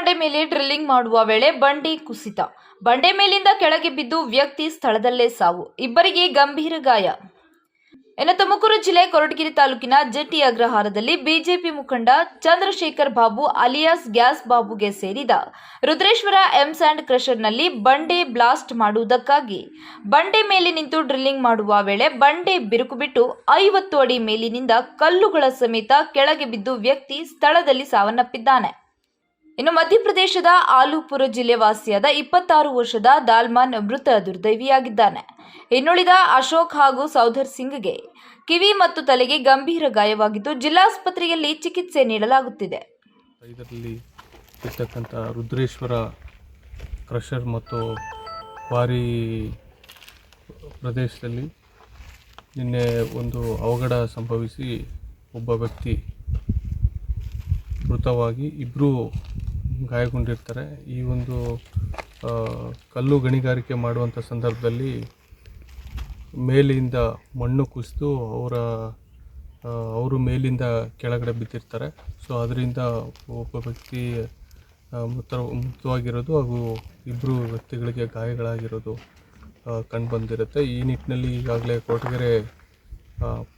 ಬಂಡೆ ಮೇಲೆ ಡ್ರಿಲ್ಲಿಂಗ್ ಮಾಡುವ ವೇಳೆ ಬಂಡೆ ಕುಸಿತ. ಬಂಡೆ ಮೇಲಿಂದ ಕೆಳಗೆ ಬಿದ್ದು ವ್ಯಕ್ತಿ ಸ್ಥಳದಲ್ಲೇ ಸಾವು. ಇಬ್ಬರಿಗೆ ಗಂಭೀರ ಗಾಯ. ಇನ್ನು ತುಮಕೂರು ಜಿಲ್ಲೆ ಕೊರಟಗೆರೆ ತಾಲೂಕಿನ ಜೆಟಿ ಅಗ್ರಹಾರದಲ್ಲಿ ಬಿಜೆಪಿ ಮುಖಂಡ ಚಂದ್ರಶೇಖರ್ ಬಾಬು ಅಲಿಯಾಸ್ ಗ್ಯಾಸ್ ಬಾಬುಗೆ ಸೇರಿದ ರುದ್ರೇಶ್ವರ ಎಂ ಸ್ಯಾಂಡ್ ಕ್ರಷರ್ನಲ್ಲಿ ಬಂಡೆ ಬ್ಲಾಸ್ಟ್ ಮಾಡುವುದಕ್ಕಾಗಿ ಬಂಡೆ ಮೇಲೆ ನಿಂತು ಡ್ರಿಲ್ಲಿಂಗ್ ಮಾಡುವ ವೇಳೆ ಬಂಡೆ ಬಿರುಕು ಬಿಟ್ಟು 50 ಅಡಿ ಮೇಲಿನಿಂದ ಕಲ್ಲುಗಳ ಸಮೇತ ಕೆಳಗೆ ಬಿದ್ದು ವ್ಯಕ್ತಿ ಸ್ಥಳದಲ್ಲಿ ಸಾವನ್ನಪ್ಪಿದ್ದಾನೆ. ಇನ್ನು ಮಧ್ಯಪ್ರದೇಶದ ಆಲೂಪುರ ಜಿಲ್ಲೆ ವಾಸಿಯಾದ 26 ವರ್ಷದ ದಾಲ್ಮಾನ್ ಮೃತ ದುರ್ದೈವಿಯಾಗಿದ್ದಾನೆ. ಇನ್ನುಳಿದ ಅಶೋಕ್ ಹಾಗೂ ಸೌಧರ್ ಸಿಂಗ್ಗೆ ಕಿವಿ ಮತ್ತು ತಲೆಗೆ ಗಂಭೀರ ಗಾಯವಾಗಿದ್ದು ಜಿಲ್ಲಾಸ್ಪತ್ರೆಯಲ್ಲಿ ಚಿಕಿತ್ಸೆ ನೀಡಲಾಗುತ್ತಿದೆ. ಇದರಲ್ಲಿ ಇರ್ತಕ್ಕಂಥ ರುದ್ರೇಶ್ವರ ಕ್ರಷರ್ ಮತ್ತು ಕ್ವಾರಿ ಪ್ರದೇಶದಲ್ಲಿ ನಿನ್ನೆ ಒಂದು ಅವಘಡ ಸಂಭವಿಸಿ ಒಬ್ಬ ವ್ಯಕ್ತಿ ಮೃತವಾಗಿ ಇಬ್ಬರು ಗಾಯಗೊಂಡಿರ್ತಾರೆ. ಈ ಒಂದು ಕಲ್ಲು ಗಣಿಗಾರಿಕೆ ಮಾಡುವಂಥ ಸಂದರ್ಭದಲ್ಲಿ ಮೇಲಿಂದ ಮಣ್ಣು ಕುಸಿದು ಅವರು ಮೇಲಿಂದ ಕೆಳಗಡೆ ಬಿದ್ದಿರ್ತಾರೆ. ಸೊ ಅದರಿಂದ ಒಬ್ಬ ವ್ಯಕ್ತಿ ಮೃತವಾಗಿರೋದು ಹಾಗೂ ಇಬ್ಬರು ವ್ಯಕ್ತಿಗಳಿಗೆ ಗಾಯಗಳಾಗಿರೋದು ಕಂಡುಬಂದಿರುತ್ತೆ. ಈ ನಿಟ್ಟಿನಲ್ಲಿ ಈಗಾಗಲೇ ಕೊರಟಗೆರೆ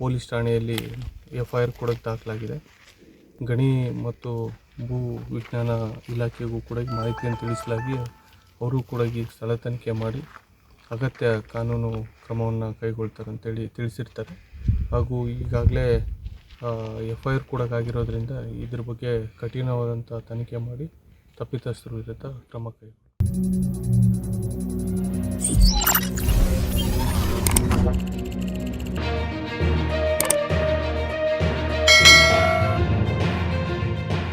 ಪೊಲೀಸ್ ಠಾಣೆಯಲ್ಲಿ FIR ಕೂಡ ದಾಖಲಾಗಿದೆ. ಗಣಿ ಮತ್ತು ಭೂ ವಿಜ್ಞಾನ ಇಲಾಖೆಗೂ ಕೂಡ ಮಾಹಿತಿಯನ್ನು ತಿಳಿಸಲಾಗಿ ಅವರು ಕೂಡ ಈಗ ಸ್ಥಳ ತನಿಖೆ ಮಾಡಿ ಅಗತ್ಯ ಕಾನೂನು ಕ್ರಮವನ್ನು ಕೈಗೊಳ್ತಾರೆ ಅಂತೇಳಿ ತಿಳಿಸಿರ್ತಾರೆ. ಹಾಗೂ ಈಗಾಗಲೇ FIR ಕೂಡ ಆಗಿರೋದ್ರಿಂದ ಇದ್ರ ಬಗ್ಗೆ ಕಠಿಣವಾದಂಥ ತನಿಖೆ ಮಾಡಿ ತಪ್ಪಿತಸ್ಥರು ವಿರುದ್ಧ ಕ್ರಮ ಕೈಗೊಳ್ಳುತ್ತಾರೆ.